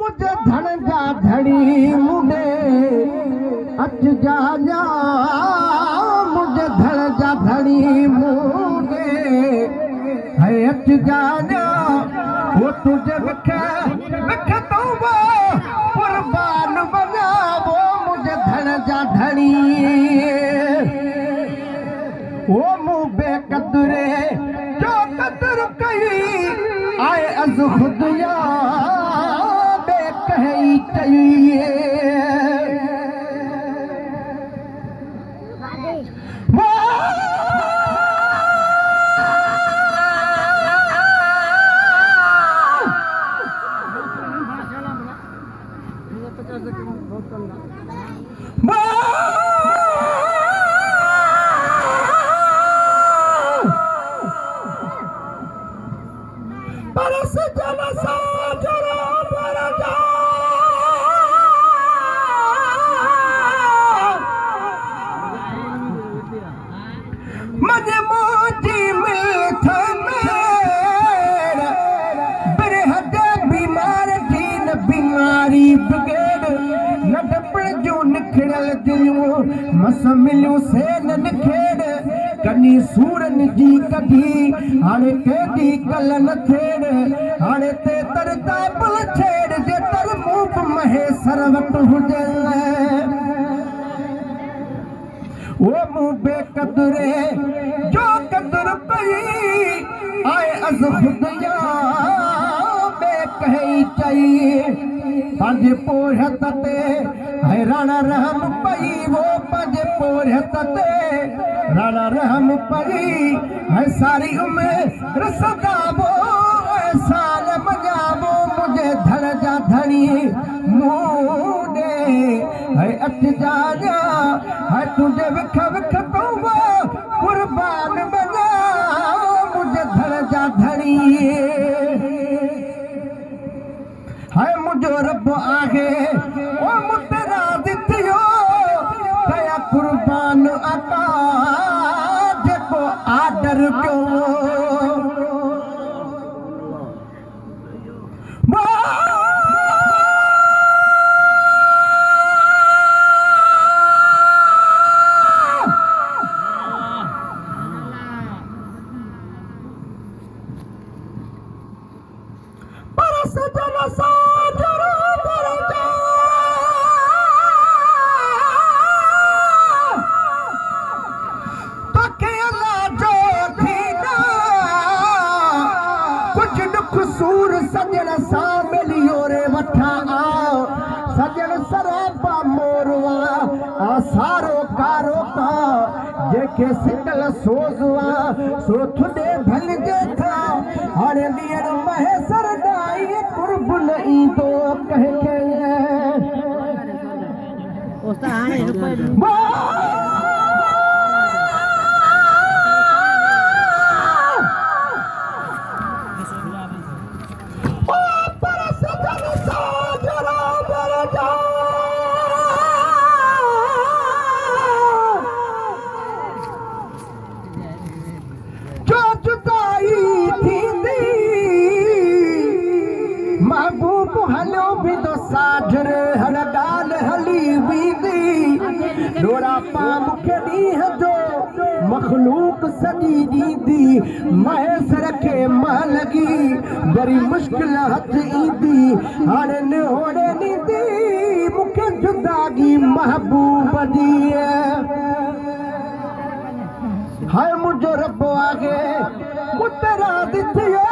मुझे धन जा धड़ी मुझे अच जा जा मुझे धन जा धड़ी मुझे है अच जा जा वो तुझे विख तो वो कुर्बान बना वो मुझे धन जा धड़ी वो मुँह बेकदरे जो कदर कई आए अज खुद या बेकही चाहिए मस मिलियो से न खेड़ कनी सूरन जी कढी हाणे केडी कल न थेड़ हाणे ते तरता पुल छेड़ जे तर मूप महे सरवट हुजे वो मुँह बेकदरे जो कदर पई आए अज खुद या बेकही चाहिए पंहिंजे पोहत ते हैरान रहम पई वो पंहिंजे पोहत ते राणा रहम पई है सारी उम्र सदाबो साल मजाबो मुझे धन जा धनी मूडे है अच जा जा है तुझे विख विख तो वो कुर्बान बना मुझे धन जा धनी है मुझो रब आहे ओ मुतराद थियो कया कुर्बान आका जेको आदर कयो सजन सा मिलियो रे वठा आओ सजन सराबा मोरवा सारो कारो का जेके सिकल सोजवा सो थुडे भल जे था हाणे ॾींहर महेसर दाई कुर्ब न ईंदो कह के ओस्ता हाणे महबूब हलो भी तो साझर हर गाल हली बीदी डोरा पाम के ॾींहं जो मखलूक सॼी ॾींदी महेस रखे मां लॻी वरी मुश्किल हथ ईंदी हाणे निहोड़े ॾींदी मूंखे जुदागी महबूब जी हाय मुंहिंजो रब आहे मुतराद थियो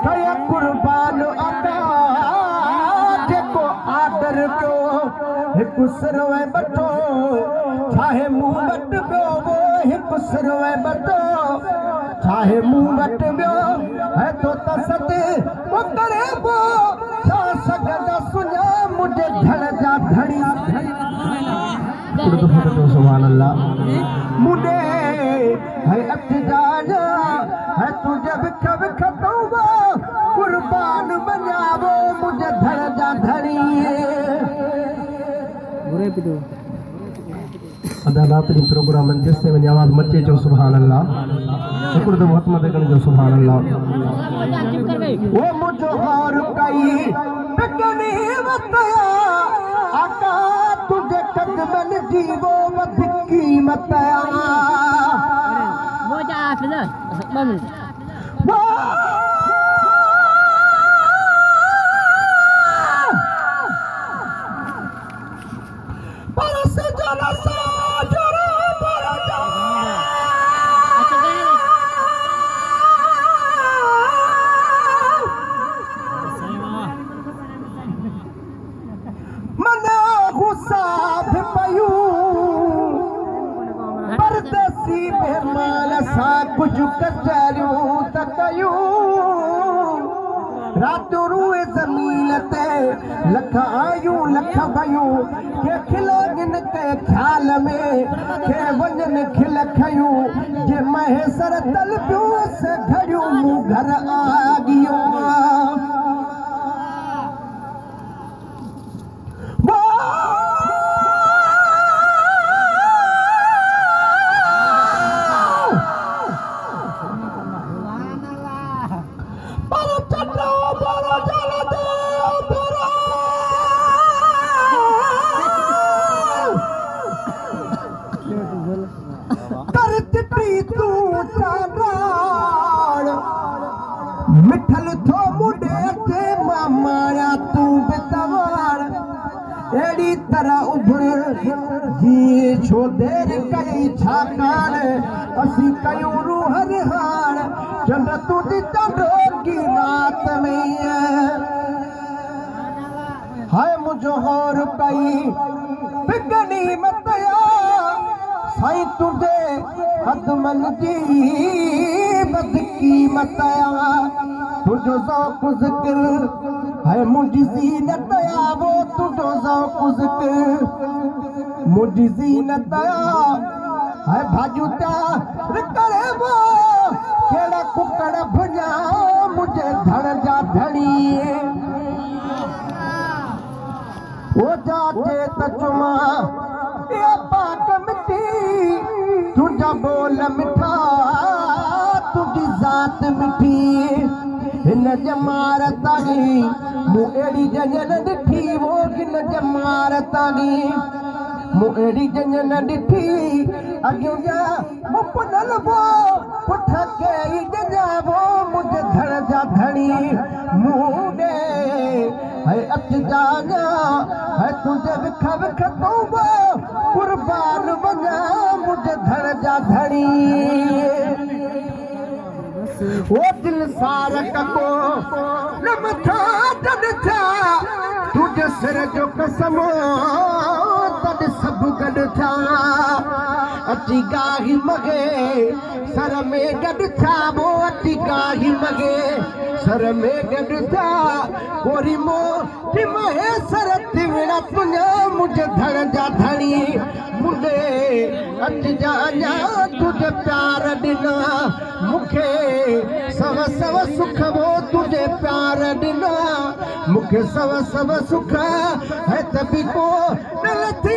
कया कुर्बान आका जेको आदर कयो हिकु सिरवे बटो चाहे मुंह वट बियो वो हिकु सिरवे बटो चाहे मुंह वट बियो है तो तसद वो करे वो छा सगदा सुना मुझे धड़ जा धड़ी सुभान अल्लाह मुझे है अच जा जा है तुझे विख विख तौबा कुर्बान बनावो मुझे धड़ जा धड़ी अदालत दी प्रोग्राम जिससे वञी आवाज़ मचे जो सुभान अल्लाह हिकिड़ो दफ़ो हथ मथे करण जो सुभान अल्लाह वो मुझो और कई गनीमत आका तुझे कदमन जी वो वध कीमत वो जा फिर बम पर से जला सा जरा पर जा मना गुस्सा भी पयू परदेसी मेहमान सा कुछ कचरियूं त कयूं रात रूए जमीन ते लख आयूं लख भयूं के खिलोगिन के ख्याल में के वजन खिल खयूं जे महेसर तल पियो से घड़ियूं मुंह घर आ गियो मिठल थो मुडे ते मामाया तू बितवार एड़ी तरह उभर जी छो देर कई छाकान असी कयूं रूह रिहान चंड तुझी चंडो की रात में हाय मुझो होर कई बिगनी मतया साईं तुझे कदमन जी बद कीमत तुझो ज़ौक़ ज़िक्र है मुझी ज़ीनत वो तुझो ज़ौक़ ज़िक्र मुझी ज़ीनत है भाजू त्यार करे वो केड़ा कुकड़ भुञा मुझे धड़ जा धड़ी वो जाते तचुमा ये पाक मिठी तुझा बोल मिठा तुझी ज़ात मिठी हिन जमारतानी मूं एड़ी जंजन ॾिठी वो हिन जमारतानी मूं एड़ी जंजन ॾिठी अॻियों जा मूं पुनल वो पुठ के ई जंजाबो मुझे धड़ जा धड़ी मूं ॾे है अच जाना है तुझे विख विख तौबा कुर्बान बना मुझे धड़ जा धड़ी वो दिल सारक को न मथा तॾ था तुझे सिर जो कसम तॾ सभु गॾु था अची गाही मगे सर में गॾु था वो अची गाही मगे सर में गॾु था कोरी मो महे सर तिवड़ा तुझा मुझे धड़ जा धड़ी मुझे अच जाना तुझे प्यार ॾिना मूंखे सव सव सुख वो तुझे प्यार ॾिना मूंखे सव सव सुख है त बि को न लथी